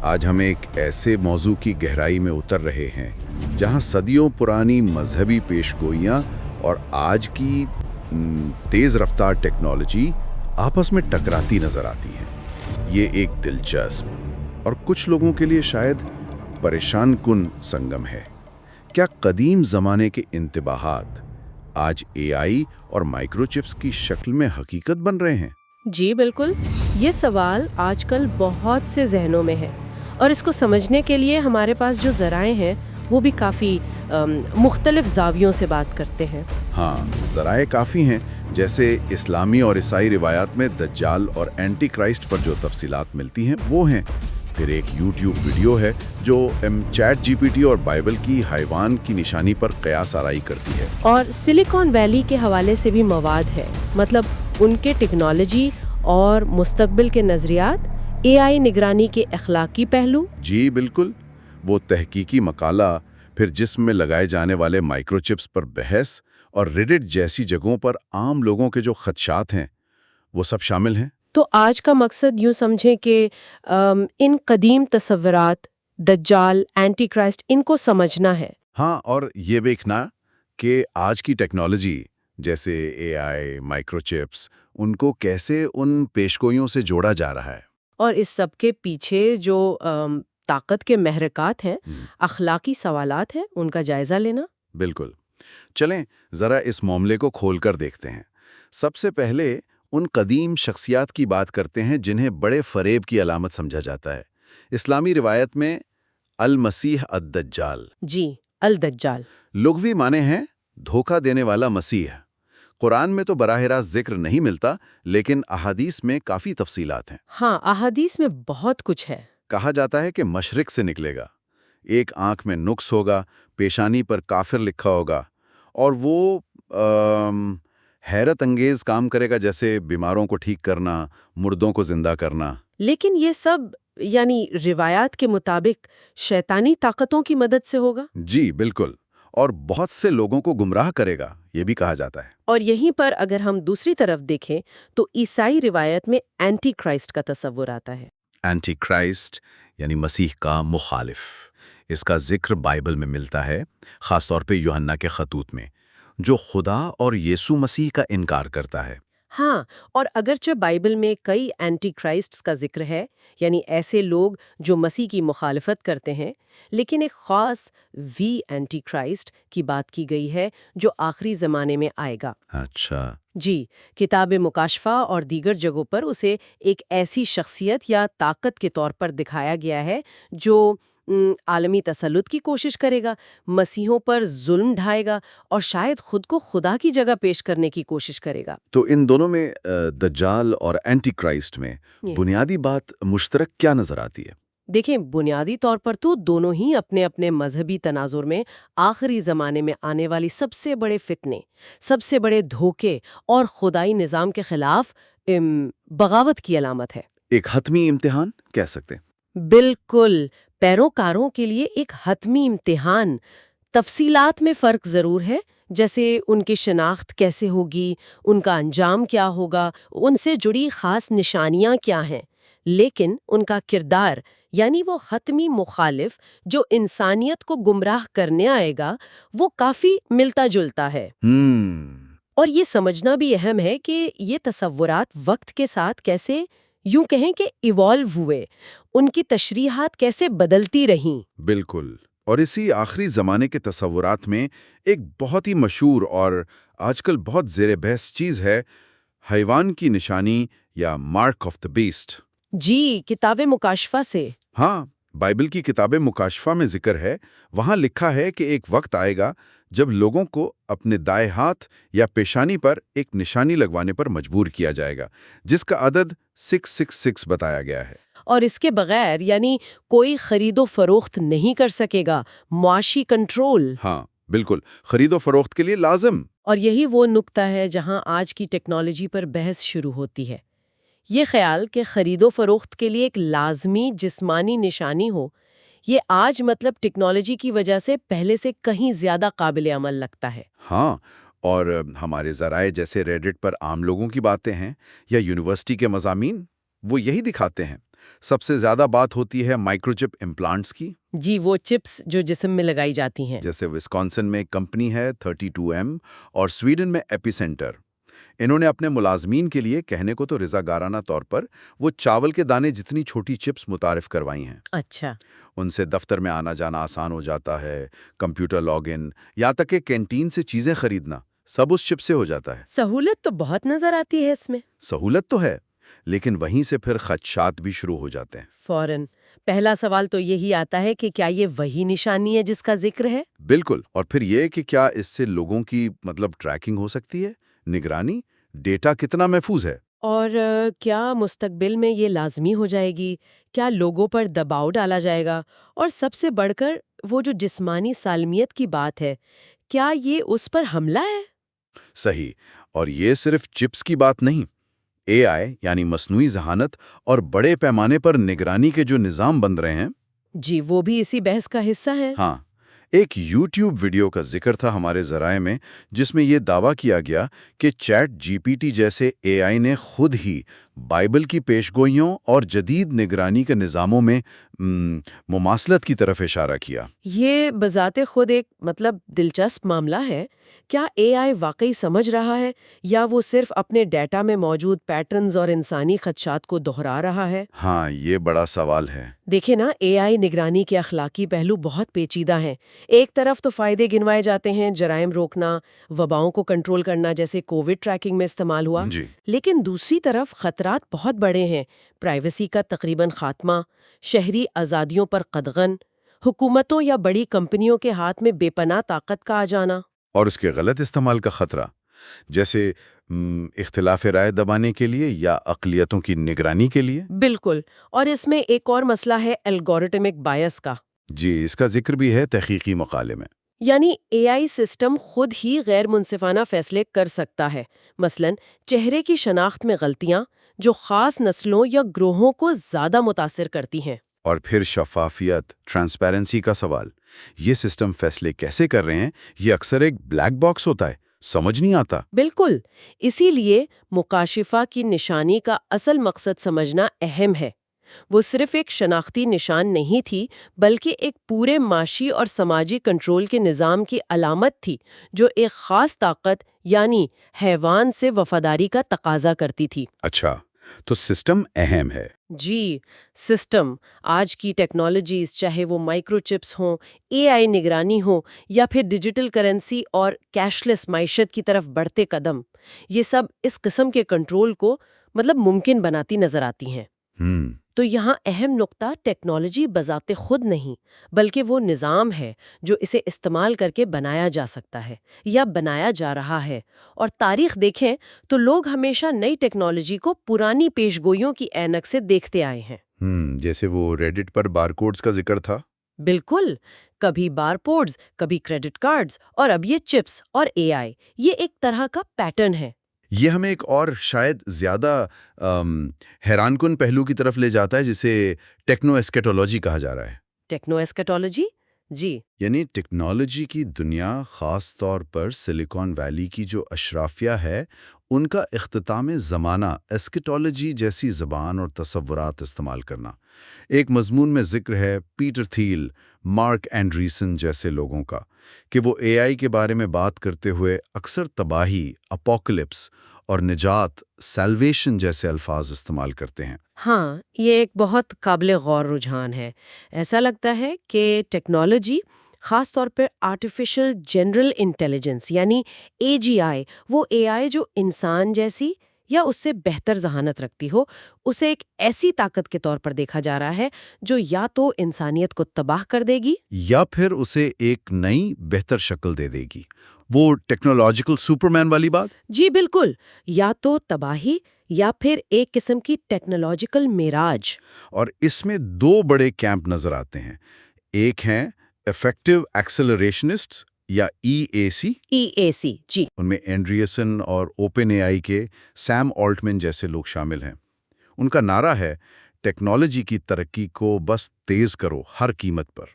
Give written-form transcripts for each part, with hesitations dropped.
آج ہم ایک ایسے موضوع کی گہرائی میں اتر رہے ہیں جہاں صدیوں پرانی مذہبی پیشگوئیاں اور آج کی تیز رفتار ٹیکنالوجی آپس میں ٹکراتی نظر آتی ہیں۔ یہ ایک دلچسپ اور کچھ لوگوں کے لیے شاید پریشان کن سنگم ہے۔ کیا قدیم زمانے کے انتباہات آج اے آئی اور مائکرو چپس کی شکل میں حقیقت بن رہے ہیں؟ جی بالکل، یہ سوال آج کل بہت سے ذہنوں میں ہے، اور اس کو سمجھنے کے لیے ہمارے پاس جو ذرائع ہیں وہ بھی کافی مختلف زاویوں سے بات کرتے ہیں۔ ہاں، ذرائع کافی ہیں، جیسے اسلامی اور عیسائی روایات میں دجال اور اینٹی کرائسٹ پر جو تفصیلات ملتی ہیں وہ ہیں۔ پھر ایک یوٹیوب ویڈیو ہے جو چیٹ جی پی ٹی اور بائبل کی حیوان کی نشانی پر قیاس آرائی کرتی ہے۔ اور سلیکون ویلی کے حوالے سے بھی مواد ہے، مطلب ان کے ٹیکنالوجی اور مستقبل کے نظریات، اے آئی نگرانی کے اخلاقی پہلو۔ جی بالکل، وہ تحقیقی مقالہ، پھر جسم میں لگائے جانے والے مائکرو چپس پر بحث اور ریڈٹ جیسی جگہوں پر عام لوگوں کے جو خدشات ہیں وہ سب شامل ہیں۔ تو آج کا مقصد یوں سمجھیں کہ ان قدیم تصورات، دجال، اینٹی کرائسٹ، ان کو سمجھنا ہے۔ ہاں، اور یہ دیکھنا کہ آج کی ٹیکنالوجی جیسے اے آئی، مائکرو چپس، ان کو کیسے ان پیشگوئیوں سے جوڑا جا رہا ہے۔ اور اس سب کے پیچھے جو طاقت کے محرکات ہیں، اخلاقی سوالات ہیں، ان کا جائزہ لینا۔ بالکل، چلیں ذرا اس معاملے کو کھول کر دیکھتے ہیں۔ سب سے پہلے ان قدیم شخصیات کی بات کرتے ہیں جنہیں بڑے فریب کی علامت سمجھا جاتا ہے۔ اسلامی روایت میں المسیح الدجال، جی، الدجال لغوی معنی ہیں دھوکہ دینے والا مسیح۔ قرآن میں تو براہ راست ذکر نہیں ملتا، لیکن احادیث میں کافی تفصیلات ہیں۔ ہاں، احادیث میں بہت کچھ ہے۔ کہا جاتا ہے کہ مشرق سے نکلے گا، ایک آنکھ میں نقص ہوگا، پیشانی پر کافر لکھا ہوگا، اور وہ حیرت انگیز کام کرے گا، جیسے بیماروں کو ٹھیک کرنا، مردوں کو زندہ کرنا۔ لیکن یہ سب یعنی روایات کے مطابق شیطانی طاقتوں کی مدد سے ہوگا۔ جی بالکل، اور بہت سے لوگوں کو گمراہ کرے گا، یہ بھی کہا جاتا ہے۔ اور یہیں پر اگر ہم دوسری طرف دیکھیں تو عیسائی روایت میں اینٹی کرائسٹ کا تصور آتا ہے۔ اینٹی کرائسٹ یعنی مسیح کا مخالف، اس کا ذکر بائبل میں ملتا ہے، خاص طور پہ یوحنا کے خطوط میں، جو خدا اور یسوع مسیح کا انکار کرتا ہے۔ ہاں، اور اگرچہ بائبل میں کئی اینٹی کرائسٹس کا ذکر ہے، یعنی ایسے لوگ جو مسیح کی مخالفت کرتے ہیں، لیکن ایک خاص اینٹی کرائسٹ کی بات کی گئی ہے جو آخری زمانے میں آئے گا۔ اچھا۔ جی، کتاب مکاشفہ اور دیگر جگہوں پر اسے ایک ایسی شخصیت یا طاقت کے طور پر دکھایا گیا ہے جو عالمی تسلط کی کوشش کرے گا، مسیحوں پر ظلم ڈھائے گا، اور شاید خود کو خدا کی جگہ پیش کرنے کی کوشش کرے گا۔ تو ان دونوں میں دجال اور اینٹی کرائسٹ میں بنیادی بات مشترک کیا نظر آتی ہے؟ دیکھیں، بنیادی طور پر تو دونوں ہی اپنے اپنے مذہبی تناظر میں آخری زمانے میں آنے والی سب سے بڑے فتنے، سب سے بڑے دھوکے اور خدائی نظام کے خلاف بغاوت کی علامت ہے۔ ایک حتمی امتحان کہہ سکتے ہیں۔ بالکل، پیروکاروں کے لیے ایک حتمی امتحان۔ تفصیلات میں فرق ضرور ہے، جیسے ان کی شناخت کیسے ہوگی، ان کا انجام کیا ہوگا، ان سے جڑی خاص نشانیاں کیا ہیں، لیکن ان کا کردار، یعنی وہ حتمی مخالف جو انسانیت کو گمراہ کرنے آئے گا، وہ کافی ملتا جلتا ہے۔ اور یہ سمجھنا بھی اہم ہے کہ یہ تصورات وقت کے ساتھ کیسے یوں کہیں کہ ایوالو ہوئے، ان کی تشریحات کیسے بدلتی رہیں۔ بالکل، اور اسی آخری زمانے کے تصورات میں ایک بہت ہی مشہور اور آج کل بہت زیر بحث چیز ہے حیوان کی نشانی یا مارک آف دا بیسٹ۔ جی، کتاب مکاشفہ سے۔ ہاں، بائبل کی کتاب مکاشفہ میں ذکر ہے، وہاں لکھا ہے کہ ایک وقت آئے گا جب لوگوں کو اپنے دائیں ہاتھ یا پیشانی پر ایک نشانی لگوانے پر مجبور کیا جائے گا، جس کا عدد 666 بتایا گیا ہے۔ اور اس کے بغیر یعنی کوئی خرید و فروخت نہیں کر سکے گا، معاشی کنٹرول۔ ہاں بالکل، خرید و فروخت کے لیے لازم۔ اور یہی وہ نقطہ ہے جہاں آج کی ٹیکنالوجی پر بحث شروع ہوتی ہے۔ یہ خیال کہ خرید و فروخت کے لیے ایک لازمی جسمانی نشانی ہو، یہ آج مطلب ٹیکنالوجی کی وجہ سے پہلے سے کہیں زیادہ قابل عمل لگتا ہے۔ ہاں، اور ہمارے ذرائع جیسے ریڈٹ پر عام لوگوں کی باتیں ہیں یا یونیورسٹی کے مضامین، وہ یہی دکھاتے ہیں۔ سب سے زیادہ بات ہوتی ہے مائکروچپ امپلانٹس کی، جی، وہ چپس جو جسم میں لگائی جاتی ہیں۔ جیسے وسکونسن میں ایک کمپنی ہے 32M اور سویڈن میں ایپی سینٹر۔ انہوں نے اپنے ملازمین کے لیے کہنے کو تو رضاکارانہ طور پر وہ چاول کے دانے جتنی چھوٹی چپس متعارف کروائی ہیں۔ اچھا۔ ان سے دفتر میں آنا جانا آسان ہو جاتا ہے، کمپیوٹر لاگ ان، یہاں تک کہ کینٹین سے چیزیں خریدنا سب اس چپ سے ہو جاتا ہے۔ سہولت تو بہت نظر آتی ہے اس میں۔ سہولت تو ہے، لیکن وہیں سے پھر خدشات بھی شروع ہو جاتے ہیں۔ فوراً پہلا سوال تو یہی آتا ہے کہ کیا یہ وہی نشانی ہے جس کا ذکر ہے؟ بالکل، اور پھر یہ کہ کیا اس سے لوگوں کی ٹریکنگ ہو سکتی ہے، نگرانی، ڈیٹا کتنا محفوظ ہے؟ اور کیا مستقبل میں یہ لازمی ہو جائے گی؟ کیا لوگوں پر دباؤ ڈالا جائے گا؟ اور سب سے بڑھ کر وہ جو جسمانی سالمیت کی بات ہے، کیا یہ اس پر حملہ ہے؟ صحیح، اور یہ صرف چپس کی بات نہیں۔ اے آئی یعنی مصنوعی ذہانت اور بڑے پیمانے پر نگرانی کے جو نظام بن رہے ہیں، جی، وہ بھی اسی بحث کا حصہ ہے۔ ہاں، ایک یوٹیوب ویڈیو کا ذکر تھا ہمارے ذرائع میں جس میں یہ دعویٰ کیا گیا کہ چیٹ جی پی ٹی جیسے اے آئی نے خود ہی بائبل کی پیشگوئیوں اور جدید نگرانی کے نظاموں میں مماثلت کی طرف اشارہ کیا۔ یہ بذات خود ایک دلچسپ معاملہ ہے۔ کیا اے آئی واقعی سمجھ رہا ہے یا وہ صرف اپنے ڈیٹا میں موجود پیٹرنز اور انسانی خدشات کو دہرا رہا ہے؟ ہاں، یہ بڑا سوال ہے۔ دیکھیں نا، اے آئی نگرانی کے اخلاقی پہلو بہت پیچیدہ ہیں۔ ایک طرف تو فائدے گنوائے جاتے ہیں، جرائم روکنا، وباؤں کو کنٹرول کرنا جیسے کووڈ ٹریکنگ میں استعمال ہوا، جی، لیکن دوسری طرف خطرات بہت بڑے ہیں۔ پرائیویسی کا تقریباً خاتمہ، شہری آزادیوں پر قدغن، حکومتوں یا بڑی کمپنیوں کے ہاتھ میں بے پناہ طاقت کا آ جانا، اور اس کے غلط استعمال کا خطرہ، جیسے اختلاف رائے دبانے کے لیے یا اقلیتوں کی نگرانی کے لیے۔ بالکل۔ اور اس میں ایک اور مسئلہ ہے الگورتھمک بائس کا۔ جی، اس کا ذکر بھی ہے تحقیقی مقالے میں۔ یعنی اے آئی سسٹم خود ہی غیر منصفانہ فیصلے کر سکتا ہے، مثلاً چہرے کی شناخت میں غلطیاں جو خاص نسلوں یا گروہوں کو زیادہ متاثر کرتی ہیں۔ اور پھر شفافیت، ٹرانسپیرنسی کا سوال۔ یہ سسٹم فیصلے کیسے کر رہے ہیں، یہ اکثر ایک بلیک باکس ہوتا ہے، سمجھ نہیں آتا۔ بالکل، اسی لیے مکاشفہ کی نشانی کا اصل مقصد سمجھنا اہم ہے۔ وہ صرف ایک شناختی نشان نہیں تھی، بلکہ ایک پورے معاشی اور سماجی کنٹرول کے نظام کی علامت تھی جو ایک خاص طاقت یعنی حیوان سے وفاداری کا تقاضا کرتی تھی۔ اچھا، تو سسٹم اہم ہے۔ جی، سسٹم، آج کی ٹیکنالوجیز، چاہے وہ مائکرو چپس ہوں، اے آئی نگرانی ہو یا پھر ڈیجیٹل کرنسی اور کیش لیس معیشت کی طرف بڑھتے قدم، یہ سب اس قسم کے کنٹرول کو ممکن بناتی نظر آتی ہیں۔ تو یہاں اہم نقطہ ٹیکنالوجی بذات خود نہیں، بلکہ وہ نظام ہے جو اسے استعمال کر کے بنایا جا سکتا ہے یا بنایا جا رہا ہے۔ اور تاریخ دیکھیں تو لوگ ہمیشہ نئی ٹیکنالوجی کو پرانی پیشگوئیوں کی اینک سے دیکھتے آئے ہیں۔ جیسے وہ ریڈٹ پر بارکوڈز کا ذکر تھا۔ بالکل، کبھی بارکوڈز، کبھی کریڈٹ کارڈز، اور اب یہ چپس اور اے آئی، یہ ایک طرح کا پیٹرن ہے۔ یہ ہمیں ایک اور شاید زیادہ حیران کن پہلو کی طرف لے جاتا ہے جسے ٹیکنو ایسکیٹولوجی کہا جا رہا ہے۔ ٹیکنو ایسکیٹولوجی؟ جی، یعنی ٹیکنالوجی کی دنیا، خاص طور پر سلیکان ویلی کی جو اشرافیہ ہے، ان کا اختتام زمانہ ایسکیٹولوجی جیسی زبان اور تصورات استعمال کرنا۔ ایک مضمون میں ذکر ہے پیٹر تھیل، مارک اینڈریسن جیسے لوگوں کا، کہ وہ اے آئی کے بارے میں بات کرتے ہوئے اکثر تباہی، اپوکلپس اور نجات، سیلویشن جیسے الفاظ استعمال کرتے ہیں۔ ہاں، یہ ایک بہت قابل غور رجحان ہے۔ ایسا لگتا ہے کہ ٹیکنالوجی، خاص طور پر آرٹیفیشل جنرل انٹیلیجنس یعنی AGI، وہ اے آئی جو انسان جیسی یا اس سے بہتر ذہانت رکھتی ہو، اسے ایک ایسی طاقت کے طور پر دیکھا جا رہا ہے جو یا تو انسانیت کو تباہ کر دے گی یا پھر اسے ایک نئی بہتر شکل دے دے گی۔ وہ ٹیکنالوجیکل سپرمین والی بات؟ جی بالکل، یا تو تباہی یا پھر ایک قسم کی ٹیکنالوجیکل میراج۔ اور اس میں دو بڑے کیمپ نظر آتے ہیں۔ ایک ہیں افیکٹو ایکسلریشنسٹس یا EAC، جی، ان میں اینڈریسن اور اوپن اے آئی کے سیم آلٹمین جیسے لوگ شامل ہیں۔ ان کا نعرہ ہے ٹیکنالوجی کی ترقی کو بس تیز کرو ہر قیمت پر۔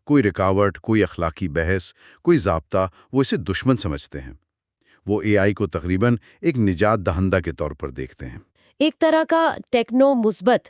کوئی رکاوٹ، کوئی اخلاقی بحث، کوئی ضابطہ، وہ اسے دشمن سمجھتے ہیں۔ وہ اے آئی کو تقریباً ایک نجات دہندہ کے طور پر دیکھتے ہیں۔ ایک طرح کا ٹیکنو مثبت،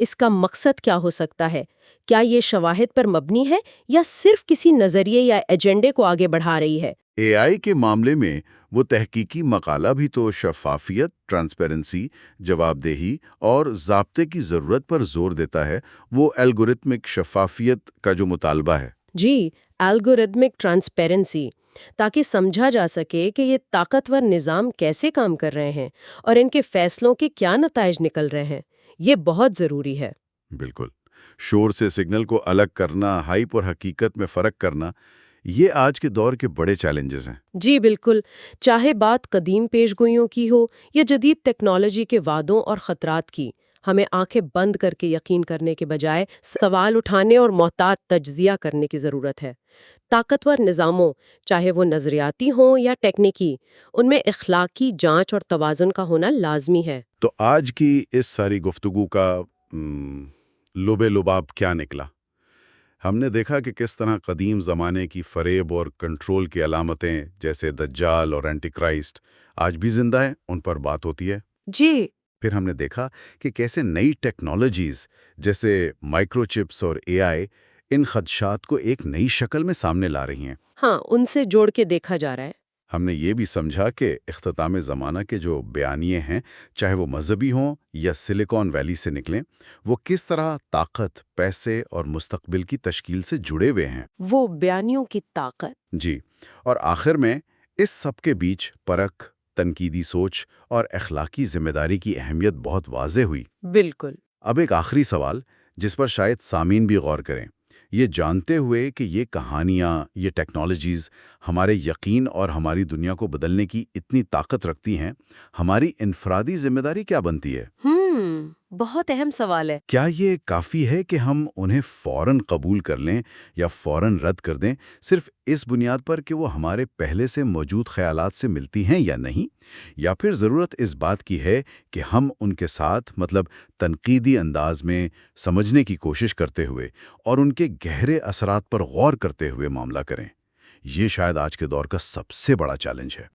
اس کا مقصد کیا ہو سکتا ہے؟ کیا یہ شواہد پر مبنی ہے یا صرف کسی نظریے یا ایجنڈے کو آگے بڑھا رہی ہے؟ اے آئی کے معاملے میں وہ تحقیقی مقالہ بھی تو شفافیت، ٹرانسپیرنسی، جواب دہی اور ضابطے کی ضرورت پر زور دیتا ہے، وہ الگورتھمک شفافیت کا جو مطالبہ ہے۔ جی، الگورتھمک ٹرانسپیرنسی، تاکہ سمجھا جا سکے کہ یہ طاقتور نظام کیسے کام کر رہے ہیں اور ان کے فیصلوں کے کیا نتائج نکل رہے ہیں، یہ بہت ضروری ہے۔ بالکل، شور سے سگنل کو الگ کرنا، ہائپ اور حقیقت میں فرق کرنا، یہ آج کے دور کے بڑے چیلنجز ہیں۔ جی بالکل، چاہے بات قدیم پیش گوئیوں کی ہو یا جدید ٹیکنالوجی کے وعدوں اور خطرات کی، ہمیں آنکھیں بند کر کے یقین کرنے کے بجائے سوال اٹھانے اور محتاط تجزیہ کرنے کی ضرورت ہے۔ طاقتور نظاموں، چاہے وہ نظریاتی ہوں یا ٹیکنیکی، ان میں اخلاقی جانچ اور توازن کا ہونا لازمی ہے۔ تو آج کی اس ساری گفتگو کا لبِ لباب کیا نکلا؟ ہم نے دیکھا کہ کس طرح قدیم زمانے کی فریب اور کنٹرول کی علامتیں جیسے دجال اور اینٹی کرائسٹ آج بھی زندہ ہیں، ان پر بات ہوتی ہے۔ جی، پھر ہم نے دیکھا کہ کیسے نئی ٹیکنالوجیز جیسے مائکرو چپس اور اے آئی ان خدشات کو ایک نئی شکل میں سامنے لا رہی ہیں۔ ہاں، ان سے جوڑ کے دیکھا جا رہا ہے۔ ہم نے یہ بھی سمجھا کہ اختتام زمانہ کے جو بیانیے ہیں، چاہے وہ مذہبی ہوں یا سلیکون ویلی سے نکلیں، وہ کس طرح طاقت، پیسے اور مستقبل کی تشکیل سے جڑے ہوئے ہیں۔ وہ بیانیوں کی طاقت۔ جی، اور آخر میں اس سب کے بیچ پرکھ، تنقیدی سوچ اور اخلاقی ذمہ داری کی اہمیت بہت واضح ہوئی۔ بالکل۔ اب ایک آخری سوال جس پر شاید سامعین بھی غور کریں، یہ جانتے ہوئے کہ یہ کہانیاں، یہ ٹیکنالوجیز ہمارے یقین اور ہماری دنیا کو بدلنے کی اتنی طاقت رکھتی ہیں، ہماری انفرادی ذمہ داری کیا بنتی ہے؟ بہت اہم سوال ہے۔ کیا یہ کافی ہے کہ ہم انہیں فوراً قبول کر لیں یا فوراً رد کر دیں، صرف اس بنیاد پر کہ وہ ہمارے پہلے سے موجود خیالات سے ملتی ہیں یا نہیں؟ یا پھر ضرورت اس بات کی ہے کہ ہم ان کے ساتھ تنقیدی انداز میں سمجھنے کی کوشش کرتے ہوئے اور ان کے گہرے اثرات پر غور کرتے ہوئے معاملہ کریں؟ یہ شاید آج کے دور کا سب سے بڑا چیلنج ہے۔